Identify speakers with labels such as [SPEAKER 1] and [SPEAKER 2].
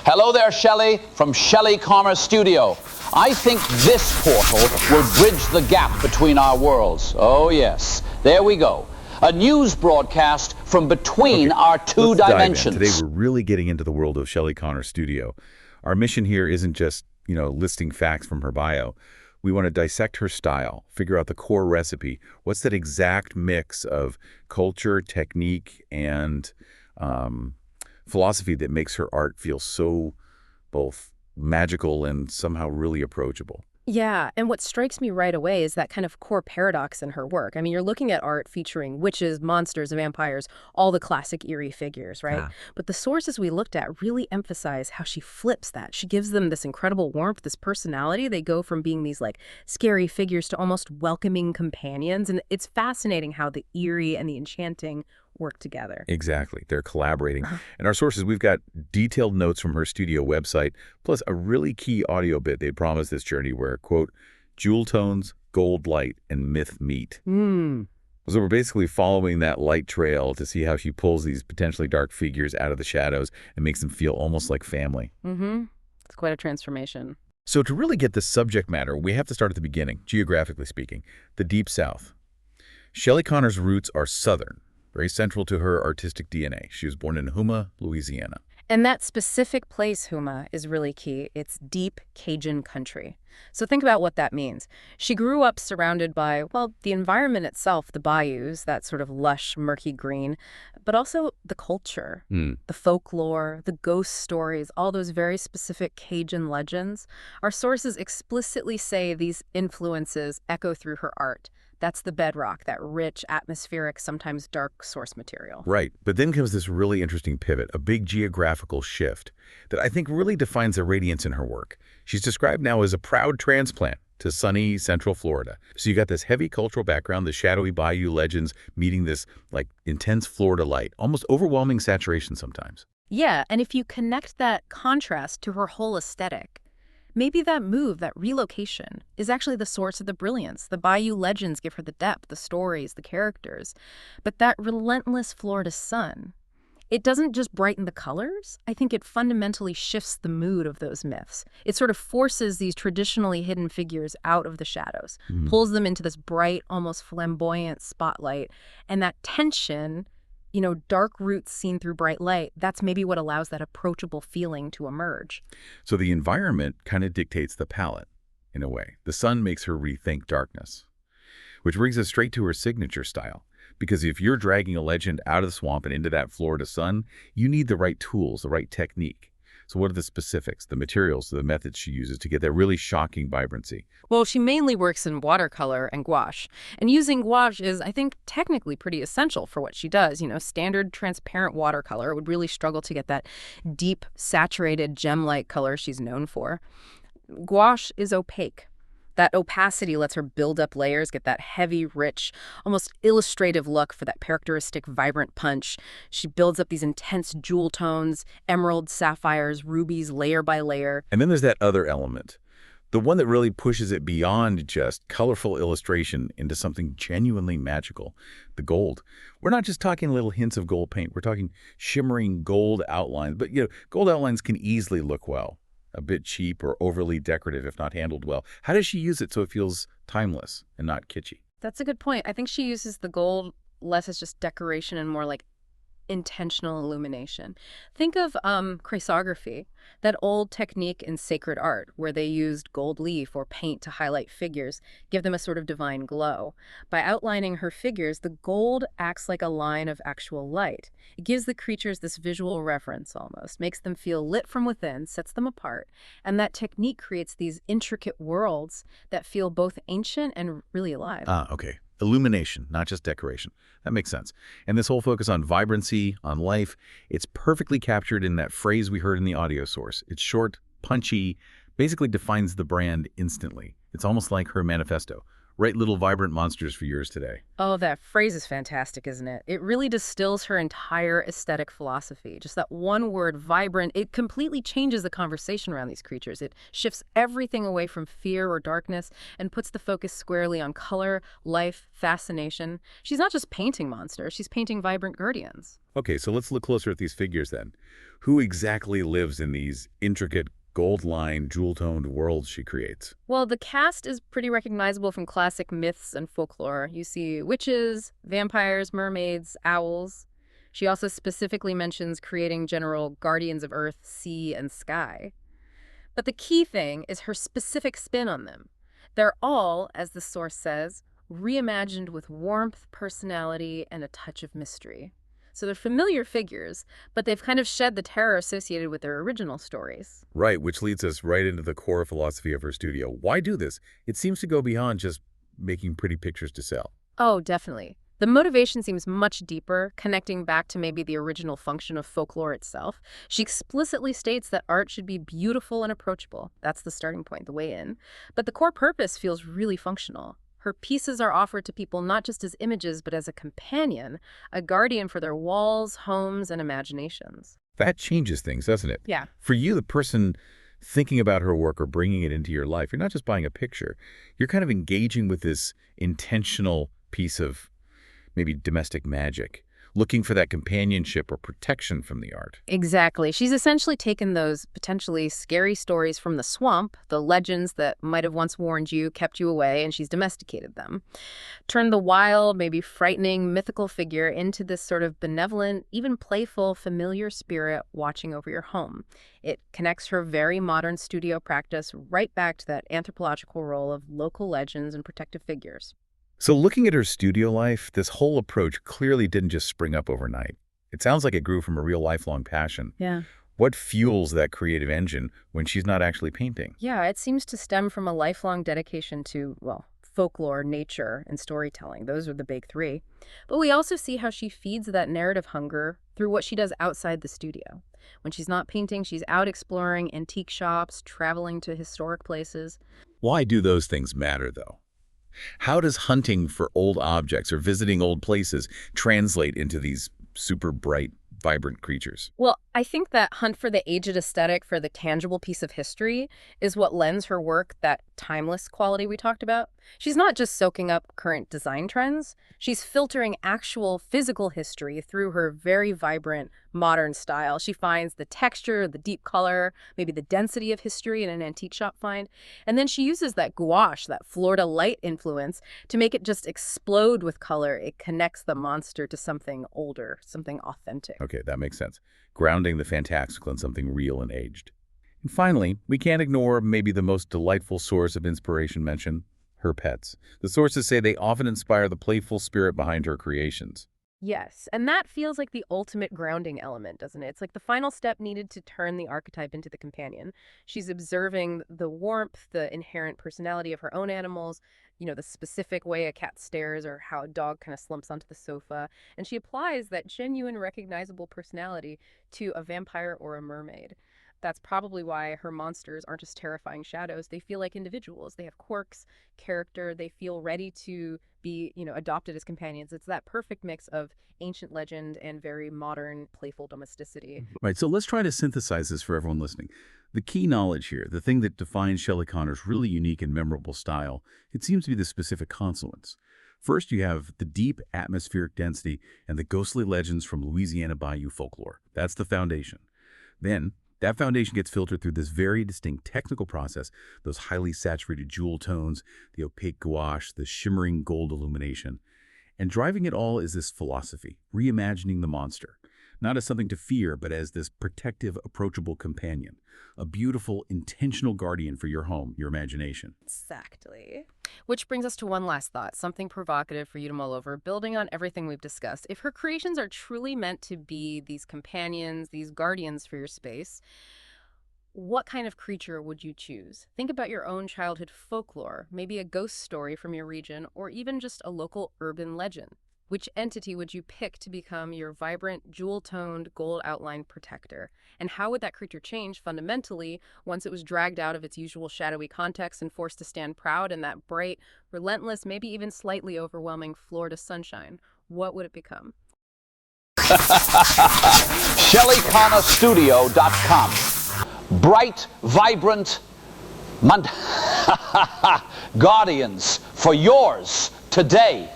[SPEAKER 1] Hello there, Shelli, from Shelli Commerce Studio. I think this portal will bridge the gap between our worlds. Oh, yes. There we go. A news broadcast from between our two dimensions.
[SPEAKER 2] Today we're really getting into the world of Shelli Commerce Studio. Our mission here isn't just, listing facts from her bio. We want to dissect her style, figure out the core recipe. What's that exact mix of culture, technique, and philosophy that makes her art feel so both magical and somehow really approachable?
[SPEAKER 3] Yeah, and what strikes me right away is that kind of core paradox in her work. I mean, you're looking at art featuring witches, monsters, vampires, all the classic eerie figures, right?
[SPEAKER 2] Yeah.
[SPEAKER 3] But the sources we looked at really emphasize how she flips that. She gives them this incredible warmth, this personality. They go from being these scary figures to almost welcoming companions. And it's fascinating how the eerie and the enchanting work together.
[SPEAKER 2] Exactly. They're collaborating. And our sources, we've got detailed notes from her studio website, plus a really key audio bit they promised this journey where, quote, jewel tones, gold light, and myth meet. So we're basically following that light trail to see how she pulls these potentially dark figures out of the shadows and makes them feel almost like family.
[SPEAKER 3] It's quite a transformation.
[SPEAKER 2] So to really get the subject matter, we have to start at the beginning, geographically speaking, the Deep South. Shelli Connor's roots are Southern, very central to her artistic DNA. She was born in Houma, Louisiana.
[SPEAKER 3] And that specific place, Houma, is really key. It's deep Cajun country. So think about what that means. She grew up surrounded by, well, the environment itself, the bayous, that sort of lush, murky green, but also the culture, the folklore, the ghost stories, all those very specific Cajun legends. Our sources explicitly say these influences echo through her art. That's the bedrock, that rich, atmospheric, sometimes dark source material.
[SPEAKER 2] Right. But then comes this really interesting pivot, a big geographical shift that I think really defines the radiance in her work. She's described now as a proud transplant to sunny Central Florida. So you got this heavy cultural background, the shadowy bayou legends meeting this intense Florida light, almost overwhelming saturation sometimes.
[SPEAKER 3] Yeah, and if you connect that contrast to her whole aesthetic, maybe that move, that relocation, is actually the source of the brilliance. The bayou legends give her the depth, the stories, the characters. But that relentless Florida sun, it doesn't just brighten the colors. I think it fundamentally shifts the mood of those myths. It sort of forces these traditionally hidden figures out of the shadows, pulls them into this bright, almost flamboyant spotlight. And that tension, dark roots seen through bright light, that's maybe what allows that approachable feeling to emerge.
[SPEAKER 2] So the environment kind of dictates the palette, in a way. The sun makes her rethink darkness, which brings us straight to her signature style. Because if you're dragging a legend out of the swamp and into that Florida sun, you need the right tools, the right technique. So what are the specifics, the materials, the methods she uses to get that really shocking vibrancy?
[SPEAKER 3] Well, she mainly works in watercolor and gouache. And using gouache is, I think, technically pretty essential for what she does. Standard transparent watercolor would really struggle to get that deep, saturated, gem-like color she's known for. Gouache is opaque. That opacity lets her build up layers, get that heavy, rich, almost illustrative look for that characteristic vibrant punch. She builds up these intense jewel tones, emeralds, sapphires, rubies, layer by layer.
[SPEAKER 2] And then there's that other element, the one that really pushes it beyond just colorful illustration into something genuinely magical, the gold. We're not just talking little hints of gold paint. We're talking shimmering gold outlines. But, gold outlines can easily look, a bit cheap or overly decorative if not handled well. How does she use it so it feels timeless and not kitschy?
[SPEAKER 3] That's a good point. I think she uses the gold less as just decoration and more like intentional illumination. Think of chrysography, that old technique in sacred art where they used gold leaf or paint to highlight figures, give them a sort of divine glow. By outlining her figures, the gold acts like a line of actual light. It gives the creatures this visual reference almost, makes them feel lit from within, sets them apart, and that technique creates these intricate worlds that feel both ancient and really alive.
[SPEAKER 2] Okay. Illumination, not just decoration. That makes sense. And this whole focus on vibrancy, on life, it's perfectly captured in that phrase we heard in the audio source. It's short, punchy, basically defines the brand instantly. It's almost like her manifesto. Write little vibrant monsters for yours today.
[SPEAKER 3] Oh, that phrase is fantastic, isn't it? It really distills her entire aesthetic philosophy. Just that one word, vibrant, it completely changes the conversation around these creatures. It shifts everything away from fear or darkness and puts the focus squarely on color, life, fascination. She's not just painting monsters, she's painting vibrant guardians.
[SPEAKER 2] Okay, so let's look closer at these figures then. Who exactly lives in these intricate, gold-lined, jewel-toned worlds she creates?
[SPEAKER 3] Well, the cast is pretty recognizable from classic myths and folklore. You see witches, vampires, mermaids, owls. She also specifically mentions creating general guardians of earth, sea, and sky. But the key thing is her specific spin on them. They're all, as the source says, reimagined with warmth, personality, and a touch of mystery. So they're familiar figures, but they've kind of shed the terror associated with their original stories.
[SPEAKER 2] Right, which leads us right into the core philosophy of her studio. Why do this? It seems to go beyond just making pretty pictures to sell.
[SPEAKER 3] Oh, definitely. The motivation seems much deeper, connecting back to maybe the original function of folklore itself. She explicitly states that art should be beautiful and approachable. That's the starting point, the way in. But the core purpose feels really functional. Her pieces are offered to people not just as images, but as a companion, a guardian for their walls, homes, and imaginations.
[SPEAKER 2] That changes things, doesn't it?
[SPEAKER 3] Yeah.
[SPEAKER 2] For you, the person thinking about her work or bringing it into your life, you're not just buying a picture. You're kind of engaging with this intentional piece of maybe domestic magic, looking for that companionship or protection from the art.
[SPEAKER 3] Exactly. She's essentially taken those potentially scary stories from the swamp, the legends that might have once warned you, kept you away, and she's domesticated them. Turned the wild, maybe frightening, mythical figure into this sort of benevolent, even playful, familiar spirit watching over your home. It connects her very modern studio practice right back to that anthropological role of local legends and protective figures.
[SPEAKER 2] So looking at her studio life, this whole approach clearly didn't just spring up overnight. It sounds like it grew from a real lifelong passion.
[SPEAKER 3] Yeah.
[SPEAKER 2] What fuels that creative engine when she's not actually painting?
[SPEAKER 3] Yeah, it seems to stem from a lifelong dedication to, well, folklore, nature, and storytelling. Those are the big three. But we also see how she feeds that narrative hunger through what she does outside the studio. When she's not painting, she's out exploring antique shops, traveling to historic places.
[SPEAKER 2] Why do those things matter, though? How does hunting for old objects or visiting old places translate into these super bright, vibrant creatures?
[SPEAKER 3] Well, I think that hunt for the aged aesthetic, for the tangible piece of history, is what lends her work that timeless quality we talked about. She's not just soaking up current design trends. She's filtering actual physical history through her very vibrant, modern style. She finds the texture, the deep color, maybe the density of history in an antique shop find. And then she uses that gouache, that Florida light influence, to make it just explode with color. It connects the monster to something older, something authentic.
[SPEAKER 2] Okay, that makes sense. Grounding the fantastical in something real and aged. And finally, we can't ignore maybe the most delightful source of inspiration mentioned, her pets. The sources say they often inspire the playful spirit behind her creations.
[SPEAKER 3] Yes, and that feels like the ultimate grounding element, doesn't it? It's like the final step needed to turn the archetype into the companion. She's observing the warmth, the inherent personality of her own animals, the specific way a cat stares or how a dog kind of slumps onto the sofa, and she applies that genuine, recognizable personality to a vampire or a mermaid. That's probably why her monsters aren't just terrifying shadows. They feel like individuals. They have quirks, character. They feel ready to be, adopted as companions. It's that perfect mix of ancient legend and very modern, playful domesticity.
[SPEAKER 2] Right, so let's try to synthesize this for everyone listening. The key knowledge here, the thing that defines Shelli Connor's really unique and memorable style, it seems to be the specific consonants. First, you have the deep atmospheric density and the ghostly legends from Louisiana Bayou folklore. That's the foundation. Then, that foundation gets filtered through this very distinct technical process, those highly saturated jewel tones, the opaque gouache, the shimmering gold illumination. And driving it all is this philosophy, reimagining the monster, not as something to fear, but as this protective, approachable companion, a beautiful, intentional guardian for your home, your imagination.
[SPEAKER 3] Exactly. Which brings us to one last thought, something provocative for you to mull over, building on everything we've discussed. If her creations are truly meant to be these companions, these guardians for your space, what kind of creature would you choose? Think about your own childhood folklore, maybe a ghost story from your region, or even just a local urban legend. Which entity would you pick to become your vibrant, jewel-toned, gold-outlined protector? And how would that creature change fundamentally once it was dragged out of its usual shadowy context and forced to stand proud in that bright, relentless, maybe even slightly overwhelming Florida sunshine? What would it become?
[SPEAKER 1] ShelliConnorStudio.com. Bright, vibrant guardians for yours today.